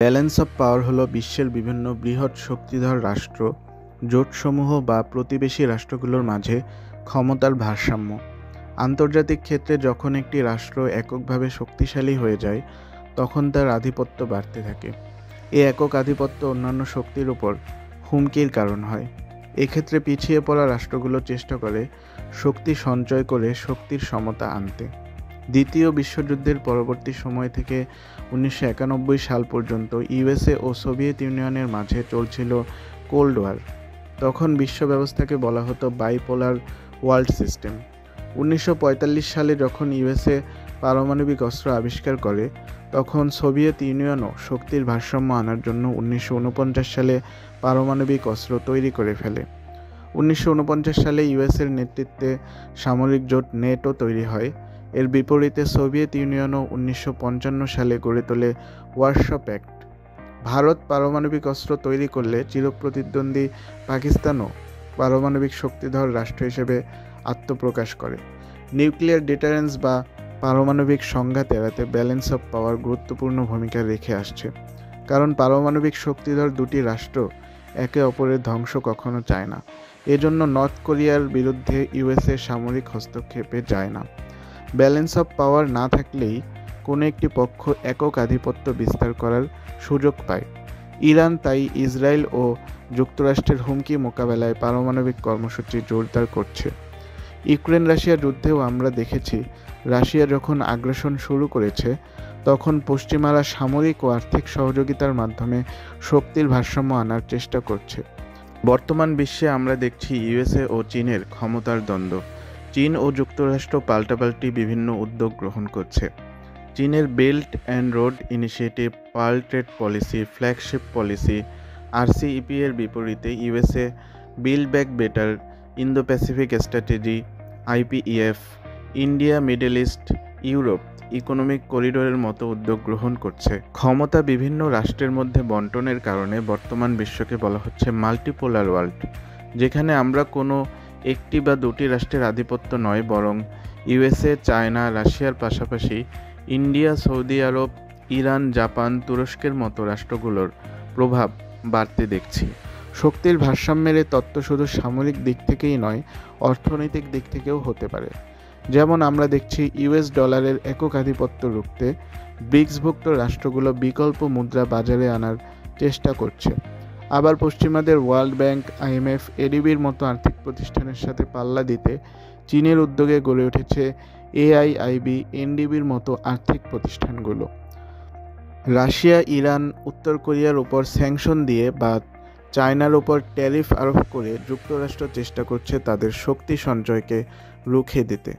Balance of power হলো বিশ্বের বিভিন্ন বৃহৎ শক্তিধর রাষ্ট্র, জোটসমূহ বা প্রতিবেশী রাষ্ট্রগুলোর মাঝে ক্ষমতার ভারসাম্য। আন্তর্জাতিক ক্ষেত্রে যখন একটি রাষ্ট্র এককভাবে শক্তিশালী হয়ে যায়, তখন তার আধিপত্য বাড়তে থাকে। এই একক আধিপত্য অন্যান্য শক্তির উপর হুমকির কারণ হয়। এক্ষেত্রে পিছিয়ে পড়া রাষ্ট্রগুলো চেষ্টা করে শক্তি সঞ্চয় করে শক্তির সমতা আনতে। দ্বিতীয় বিশ্বযুদ্ধের পরবর্তী সময় থেকে 1991 সাল পর্যন্ত ইউএসএ ও সোভিয়েত ইউনিয়নের মাঝে চলছিল কোল্ড ওয়ার। তখন বিশ্ব ব্যবস্থাকে বলা হতো বাইপোলার ওয়ার্ল্ড সিস্টেম। 1945 সালে যখন ইউএসএ পারমাণবিক অস্ত্র আবিষ্কার করে, তখন সোভিয়েত ইউনিয়নও শক্তির ভারসাম্য আনার জন্য 1949 সালে পারমাণবিক অস্ত্র তৈরি করে ফেলে। 1949 সালে ইউএসএর নেতৃত্বে সামরিক জোট নেটো তৈরি হয়। এর বিপরীতে সোভিয়েত ইউনিয়নও 1955 সালে গড়ে তোলে ওয়ারশ প্যাক্ট। ভারত পারমাণবিক অস্ত্র তৈরি করলে চিরপ্রতিদ্বন্দ্বী পাকিস্তানও পারমাণবিক শক্তিধর রাষ্ট্র হিসেবে আত্মপ্রকাশ করে। নিউক্লিয়ার ডিটারেন্স বা পারমাণবিক সংঘাত এড়াতে ব্যালেন্স অফ পাওয়ার গুরুত্বপূর্ণ ভূমিকা রেখে আসছে, কারণ পারমাণবিক শক্তিধর দুটি রাষ্ট্র একে অপরের ধ্বংস কখনো চায় না। এজন্য নর্থ কোরিয়ার বিরুদ্ধে ইউএসএ সামরিক হস্তক্ষেপে যায় না। ব্যালেন্স অফ পাওয়ার না থাকলেই কোনো একটি পক্ষ একক আধিপত্য বিস্তার করার সুযোগ পায়। ইরান তাই ইসরায়েল ও যুক্তরাষ্ট্রের হুমকি মোকাবেলায় পারমাণবিক কর্মসূচি জোরদার করছে। ইউক্রেন রাশিয়া যুদ্ধেও আমরা দেখেছি, রাশিয়া যখন আগ্রাসন শুরু করেছে, তখন পশ্চিমারা সামরিক ও আর্থিক সহযোগিতার মাধ্যমে শক্তির ভারসাম্য আনার চেষ্টা করছে। বর্তমান বিশ্বে আমরা দেখছি ইউএসএ ও চীনের ক্ষমতার দ্বন্দ্ব। চীন ও যুক্তরাষ্ট্র পাল্টাপাল্টি বিভিন্ন উদ্যোগ গ্রহণ করছে। চীনের belt and road initiative, pearl trade policy, flagship policy, RCEP এর বিপরীতে USA build back better, Indo Pacific strategy, IPEF, India Middle East Europe economic করিডোরের মতো উদ্যোগ গ্রহণ করছে। ক্ষমতা বিভিন্ন রাষ্ট্রের মধ্যে বন্টনের কারণে বর্তমান বিশ্বকে বলা হচ্ছে মাল্টিপোলার ওয়ার্ল্ড, যেখানে আমরা কোনো একটি বা দুটি রাষ্ট্রের আধিপত্য নয়, বরং ইউএসএ, চায়না, রাশিয়ার পাশাপাশি ইন্ডিয়া, সৌদি আরব, ইরান, জাপান, তুরস্কের মতো রাষ্ট্রগুলোর প্রভাব বাড়তে দেখছি। শক্তির ভারসাম্যের এই তত্ত্ব শুধু সামরিক দিক থেকেই নয়, অর্থনৈতিক দিক থেকেও হতে পারে। যেমন আমরা দেখছি ইউএস ডলারের একক আধিপত্য রুখতে ব্রিক্সভুক্ত রাষ্ট্রগুলো বিকল্প মুদ্রা বাজারে আনার চেষ্টা করছে। আবার পশ্চিমাদের ওয়ার্ল্ড ব্যাংক, আইএমএফ, এডিবির মতো আর্থিক প্রতিষ্ঠানের সাথে পাল্লা দিতে চীনের উদ্যোগে গড়ে উঠেছে এআইআইবি, এনডিবির মতো আর্থিক প্রতিষ্ঠানগুলো। রাশিয়া, ইরান, উত্তর কোরিয়ার উপর স্যাংশন দিয়ে বা চায়নার উপর ট্যারিফ আরোপ করে যুক্তরাষ্ট্র চেষ্টা করছে তাদের শক্তি সঞ্চয়কে রুখে দিতে।